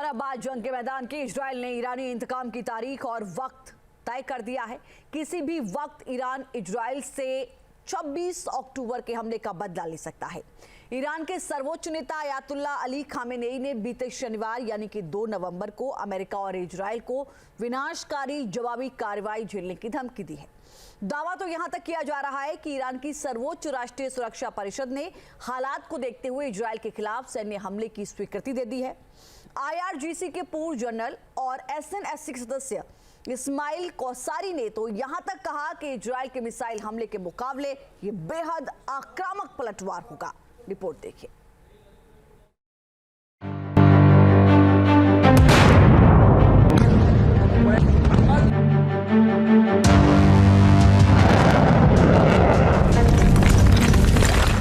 और अब बात जंग के मैदान की। इजराइल ने ईरानी इंतकाम की तारीख और वक्त तय कर दिया है। किसी भी वक्त ईरान इजराइल से 26 अक्टूबर के हमले का बदला ले सकता है। ईरान के सर्वोच्च नेता अयातुल्ला अली खामेनेई ने बीते शनिवार यानी कि 2 नवंबर को अमेरिका और इजराइल को विनाशकारी जवाबी कार्रवाई झेलने की धमकी दी है। दावा तो यहां तक किया जा रहा है कि ईरान की सर्वोच्च राष्ट्रीय सुरक्षा परिषद ने हालात को देखते हुए इजराइल के खिलाफ सैन्य हमले की स्वीकृति दे दी है। IRGC के पूर्व जनरल और SNSC के सदस्य इस्माइल कौसारी ने तो यहां तक कहा कि इजराइल के मिसाइल हमले के मुकाबले ये बेहद आक्रामक पलटवार होगा। रिपोर्ट देखिए।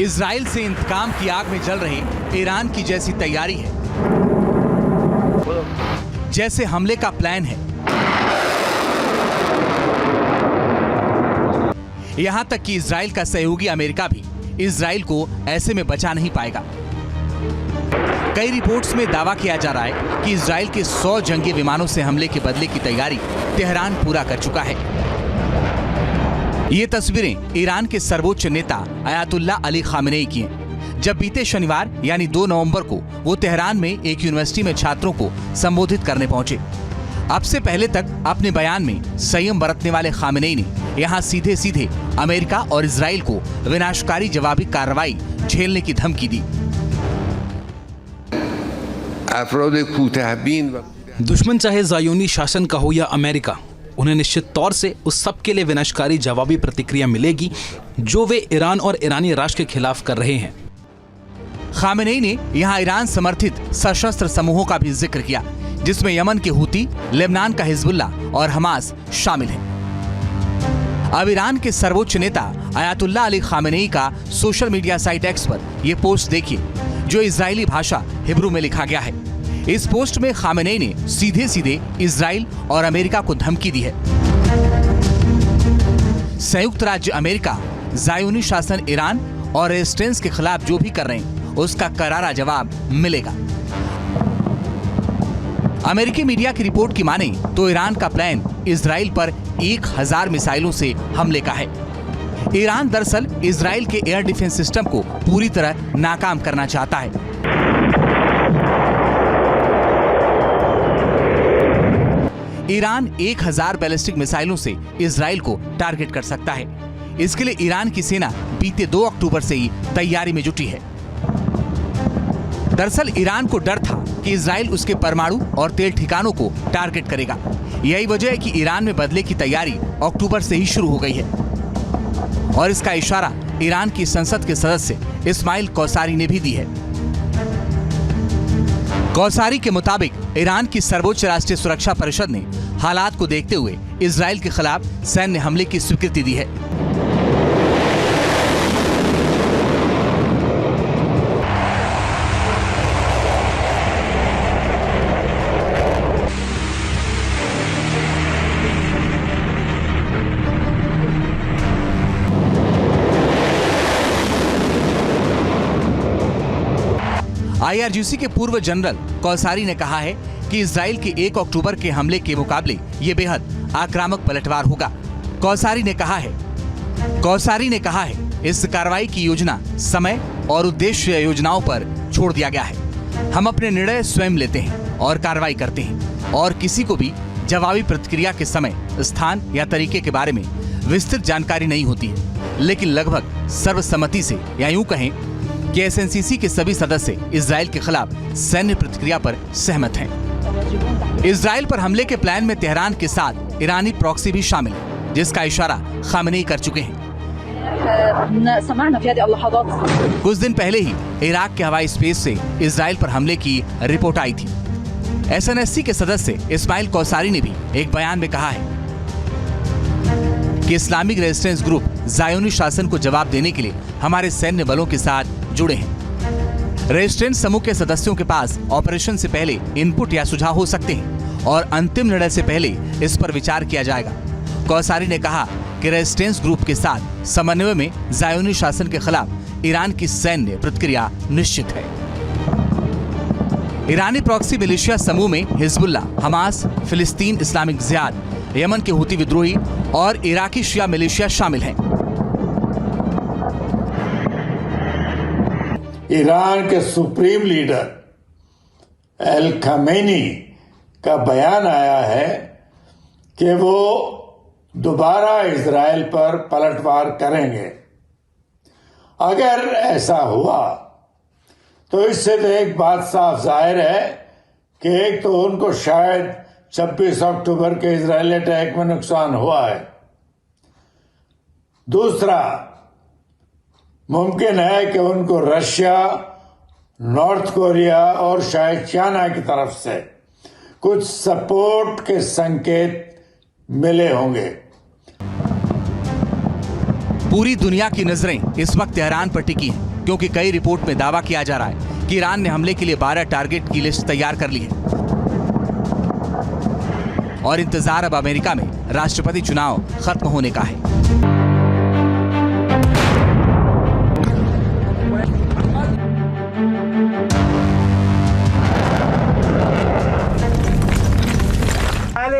इजराइल से इंतकाम की आग में जल रहे ईरान की जैसी तैयारी है, जैसे हमले का प्लान है। यहां तक कि इजराइल का सहयोगी अमेरिका भी इजराइल को ऐसे में बचा नहीं पाएगा। कई रिपोर्ट्स में दावा किया जा रहा है कि इजराइल के 100 जंगी विमानों से हमले के बदले की तैयारी तेहरान पूरा कर चुका है। ये तस्वीरें ईरान के सर्वोच्च नेता अयातुल्ला अली खामेनेई की हैं, जब बीते शनिवार यानी 2 नवंबर को वो तेहरान में एक यूनिवर्सिटी में छात्रों को संबोधित करने पहुंचे। अब से पहले तक अपने बयान में संयम बरतने वाले खामेनेई ने यहाँ सीधे सीधे अमेरिका और इजराइल को विनाशकारी जवाबी कार्रवाई झेलने की धमकी दी। दुश्मन चाहे ज़ायोनी शासन का हो या अमेरिका, उन्हें निश्चित तौर से उस सब के लिए विनाशकारी जवाबी प्रतिक्रिया मिलेगी जो वे ईरान और ईरानी राष्ट्र के खिलाफ कर रहे हैं। खामेनेई ने यहाँ ईरान समर्थित सशस्त्र समूहों का भी जिक्र किया, जिसमें यमन के हूती, लेबनान का हिजबुल्ला और हमास शामिल हैं। अब ईरान के सर्वोच्च नेता अयातुल्ला अली खामेनेई का सोशल मीडिया साइट एक्स पर यह पोस्ट देखिए, जो इजरायली भाषा हिब्रू में लिखा गया है। इस पोस्ट में खामेनेई ने सीधे सीधे इजराइल और अमेरिका को धमकी दी है। संयुक्त राज्य अमेरिका ज़ायोनी शासन ईरान और रेजिस्टेंस के खिलाफ जो भी कर रहे हैं उसका करारा जवाब मिलेगा। अमेरिकी मीडिया की रिपोर्ट की माने तो ईरान का प्लान इजराइल पर 1000 मिसाइलों से हमले का है। ईरान दरअसल इजराइल के एयर डिफेंस सिस्टम को पूरी तरह नाकाम करना चाहता है। ईरान 1000 बैलिस्टिक मिसाइलों से इजराइल को टारगेट कर सकता है। इसके लिए ईरान की सेना बीते 2 अक्टूबर से ही तैयारी में जुटी है। दरअसल ईरान को डर था कि इजराइल उसके परमाणु और तेल ठिकानों को टारगेट करेगा। यही वजह है कि ईरान में बदले की तैयारी अक्टूबर से ही शुरू हो गई है, और इसका इशारा ईरान की संसद के सदस्य इस्माइल कौसारी ने भी दी है। कौसारी के मुताबिक ईरान की सर्वोच्च राष्ट्रीय सुरक्षा परिषद ने हालात को देखते हुए इजराइल के खिलाफ सैन्य हमले की स्वीकृति दी है। IRGC के पूर्व जनरल कौसारी ने कहा है कि इजराइल के 1 अक्टूबर के हमले के मुकाबले ये बेहद आक्रामक पलटवार होगा। कौसारी ने कहा है इस कार्रवाई की योजना, समय और उद्देश्य योजनाओं पर छोड़ दिया गया है। हम अपने निर्णय स्वयं लेते हैं और कार्रवाई करते हैं, और किसी को भी जवाबी प्रतिक्रिया के समय, स्थान या तरीके के बारे में विस्तृत जानकारी नहीं होती है। लेकिन लगभग सर्वसम्मति से, या यूं कहें कि SNCC के सभी सदस्य इजराइल के खिलाफ सैन्य प्रतिक्रिया पर सहमत हैं। इजराइल पर हमले के प्लान में तेहरान के साथ ईरानी प्रॉक्सी भी शामिल है, जिसका इशारा खामेनेई कर चुके हैं। कुछ दिन पहले ही इराक के हवाई स्पेस से इजराइल पर हमले की रिपोर्ट आई थी। SNSC के सदस्य इस्माइल कौसारी ने भी एक बयान में कहा है कि इस्लामिक रेजिस्टेंस ग्रुप ज़ायोनी शासन को जवाब देने के लिए हमारे सैन्य बलों के साथ जुड़े हैं। रेजिस्टेंस समूह के सदस्यों के पास ऑपरेशन से पहले इनपुट या सुझाव हो सकते हैं, और अंतिम निर्णय से पहले इस पर विचार किया जाएगा। कौसारी ने कहा कि रेजिस्टेंस ग्रुप के साथ समन्वय में ज़ायोनी शासन के खिलाफ ईरान की सैन्य प्रतिक्रिया निश्चित है। ईरानी प्रॉक्सी मिलिशिया समूह में हिजबुल्ला, हमास, फिलिस्तीन इस्लामिक जिहाद, यमन के हुती विद्रोही और इराकी शिया मिलिशिया शामिल हैं। ईरान के सुप्रीम लीडर अल खमेनी का बयान आया है कि वो दोबारा इजराइल पर पलटवार करेंगे। अगर ऐसा हुआ तो इससे तो एक बात साफ जाहिर है कि एक तो उनको शायद 26 अक्टूबर के इजरायली अटैक में नुकसान हुआ है, दूसरा मुमकिन है कि उनको रशिया, नॉर्थ कोरिया और शायद चाइना की तरफ से कुछ सपोर्ट के संकेत मिले होंगे। पूरी दुनिया की नजरें इस वक्त तेहरान पर टिकी हैं, क्योंकि कई रिपोर्ट में दावा किया जा रहा है कि ईरान ने हमले के लिए 12 टारगेट की लिस्ट तैयार कर ली है और इंतजार अब अमेरिका में राष्ट्रपति चुनाव खत्म होने का है।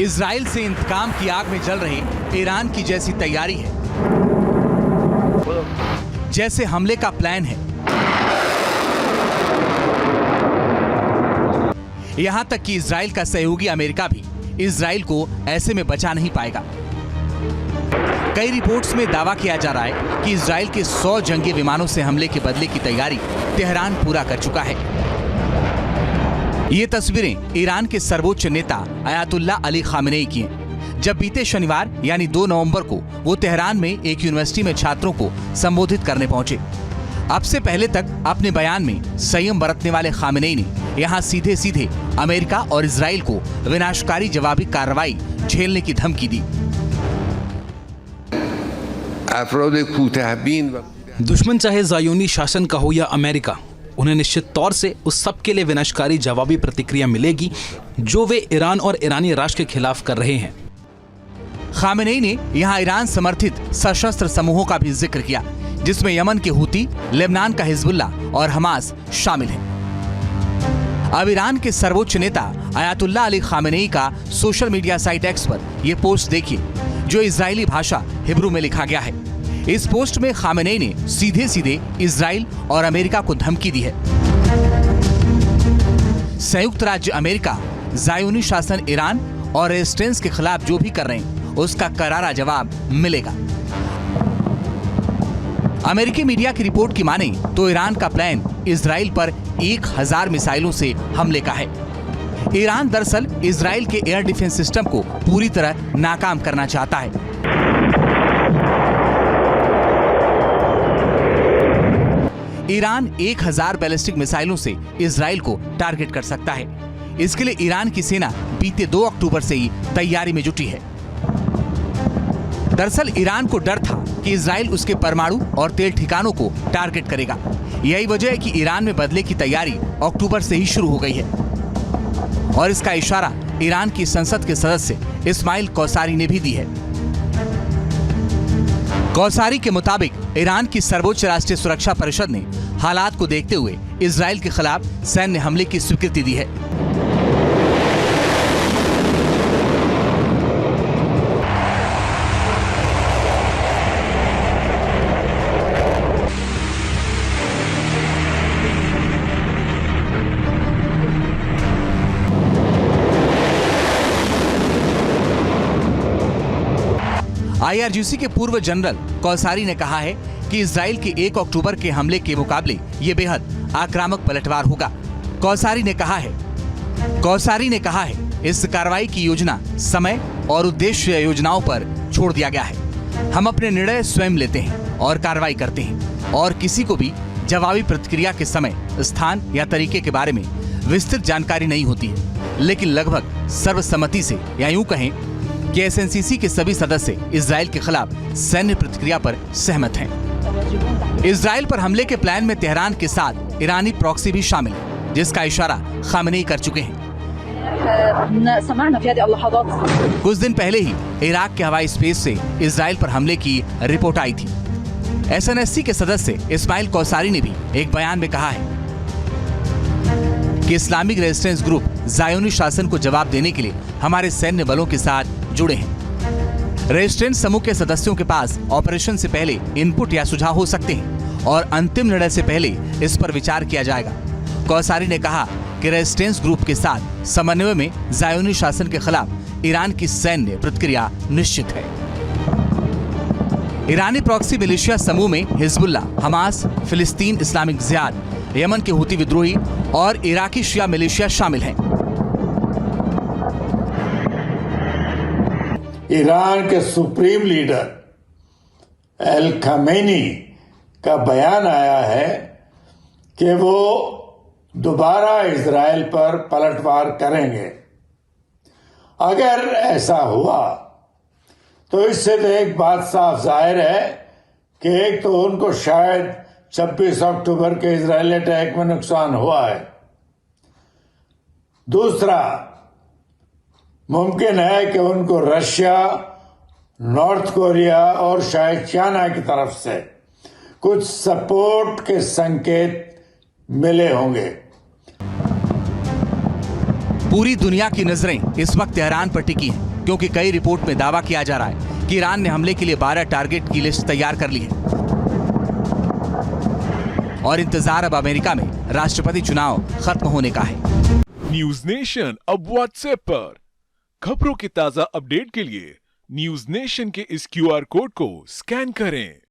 इजराइल से इंतकाम की आग में जल रहे ईरान की जैसी तैयारी है, जैसे हमले का प्लान है। यहां तक कि इजराइल का सहयोगी अमेरिका भी इजराइल को ऐसे में बचा नहीं पाएगा। कई रिपोर्ट्स में दावा किया जा रहा है कि इजराइल के 100 जंगी विमानों से हमले के बदले की तैयारी तेहरान पूरा कर चुका है। ये तस्वीरें ईरान के सर्वोच्च नेता अयातुल्ला अली खामेनेई की हैं, जब बीते शनिवार यानी 2 नवंबर को वो तेहरान में एक यूनिवर्सिटी में छात्रों को संबोधित करने पहुंचे। अब से पहले तक अपने बयान में संयम बरतने वाले खामेनेई ने यहाँ सीधे सीधे अमेरिका और इजराइल को विनाशकारी जवाबी कार्रवाई झेलने की धमकी दी। दुश्मन चाहे ज़ायोनी शासन का हो या अमेरिका, उन्हें निश्चित तौर से उस सब के लिए विनाशकारी जवाबी प्रतिक्रिया मिलेगी जो वे ईरान और ईरानी राष्ट्र के खिलाफ कर रहे हैं। खामेनेई ने यहाँ ईरान समर्थित सशस्त्र समूहों का भी जिक्र किया, जिसमें यमन के हुती, लेबनान का हिजबुल्ला और हमास शामिल हैं। अब ईरान के सर्वोच्च नेता अयातुल्ला अली खामेनेई का सोशल मीडिया साइट एक्स पर यह पोस्ट देखिए, जो इजरायली भाषा हिब्रू में लिखा गया है। इस पोस्ट में खामेनेई ने सीधे सीधे इजराइल और अमेरिका को धमकी दी है। संयुक्त राज्य अमेरिका ज़ायोनी शासन ईरान और रेजिस्टेंस के खिलाफ जो भी कर रहे हैं उसका करारा जवाब मिलेगा। अमेरिकी मीडिया की रिपोर्ट की माने तो ईरान का प्लान इजराइल पर 1000 मिसाइलों से हमले का है। ईरान दरअसल इजराइल के एयर डिफेंस सिस्टम को पूरी तरह नाकाम करना चाहता है। ईरान 1000 बैलिस्टिक मिसाइलों से इजराइल को टारगेट कर सकता है। इसके लिए ईरान की सेना बीते 2 अक्टूबर से ही तैयारी में जुटी है। दरअसल ईरान को डर था कि इजराइल उसके परमाणु और तेल ठिकानों को टारगेट करेगा। यही वजह है कि ईरान में बदले की तैयारी अक्टूबर से ही शुरू हो गई है और इसका इशारा ईरान की संसद के सदस्य इस्माइल कौसारी ने भी दी है। कौसारी के मुताबिक ईरान की सर्वोच्च राष्ट्रीय सुरक्षा परिषद ने हालात को देखते हुए इजराइल के खिलाफ सैन्य हमले की स्वीकृति दी है। IRGC के पूर्व जनरल कौसारी ने कहा है कि इजराइल के 1 अक्टूबर के हमले के मुकाबले ये बेहद आक्रामक पलटवार होगा। कौसारी ने कहा है इस कार्रवाई की योजना, समय और उद्देश्य योजनाओं पर छोड़ दिया गया है। हम अपने निर्णय स्वयं लेते हैं और कार्रवाई करते हैं और किसी को भी जवाबी प्रतिक्रिया के समय, स्थान या तरीके के बारे में विस्तृत जानकारी नहीं होती है, लेकिन लगभग सर्वसम्मति से या यूं कहें कि SNCC के सभी सदस्य इजराइल के खिलाफ सैन्य प्रतिक्रिया पर सहमत हैं। इजराइल पर हमले के प्लान में तेहरान के साथ ईरानी प्रॉक्सी भी शामिल है, जिसका इशारा खामेनेई कर चुके हैं। कुछ दिन पहले ही इराक के हवाई स्पेस से इजराइल पर हमले की रिपोर्ट आई थी। SNSC के सदस्य इस्माइल कौसारी ने भी एक बयान में कहा है कि इस्लामिक रेजिस्टेंस ग्रुप ज़ायोनी शासन को जवाब देने के लिए हमारे सैन्य बलों के साथ जुड़े हैं। रेजिस्टेंस समूह के सदस्यों के पास ऑपरेशन से पहले इनपुट या सुझाव हो सकते हैं और अंतिम निर्णय से पहले इस पर विचार किया जाएगा। कौसारी ने कहा कि रेजिस्टेंस ग्रुप के साथ समन्वय में ज़ायोनी शासन के खिलाफ ईरान की सैन्य प्रतिक्रिया निश्चित है। ईरानी प्रॉक्सी मिलिशिया समूह में हिजबुल्ला, हमास, फिलिस्तीन इस्लामिक जिहाद, यमन के हुती विद्रोही और इराकी शिया मिलिशिया शामिल हैं। ईरान के सुप्रीम लीडर अल खमेनी का बयान आया है कि वो दोबारा इजराइल पर पलटवार करेंगे। अगर ऐसा हुआ तो इससे तो एक बात साफ जाहिर है कि एक तो उनको शायद 26 अक्टूबर के इजरायली अटैक में नुकसान हुआ है, दूसरा मुमकिन है कि उनको रशिया, नॉर्थ कोरिया और शायद चाइना की तरफ से कुछ सपोर्ट के संकेत मिले होंगे। पूरी दुनिया की नजरें इस वक्त तेहरान पर टिकी हैं, क्योंकि कई रिपोर्ट में दावा किया जा रहा है कि ईरान ने हमले के लिए 12 टारगेट की लिस्ट तैयार कर ली है और इंतजार अब अमेरिका में राष्ट्रपति चुनाव खत्म होने का है। न्यूज नेशन अब व्हाट्सएप पर खबरों के ताजा अपडेट के लिए न्यूज नेशन के इस QR कोड को स्कैन करें।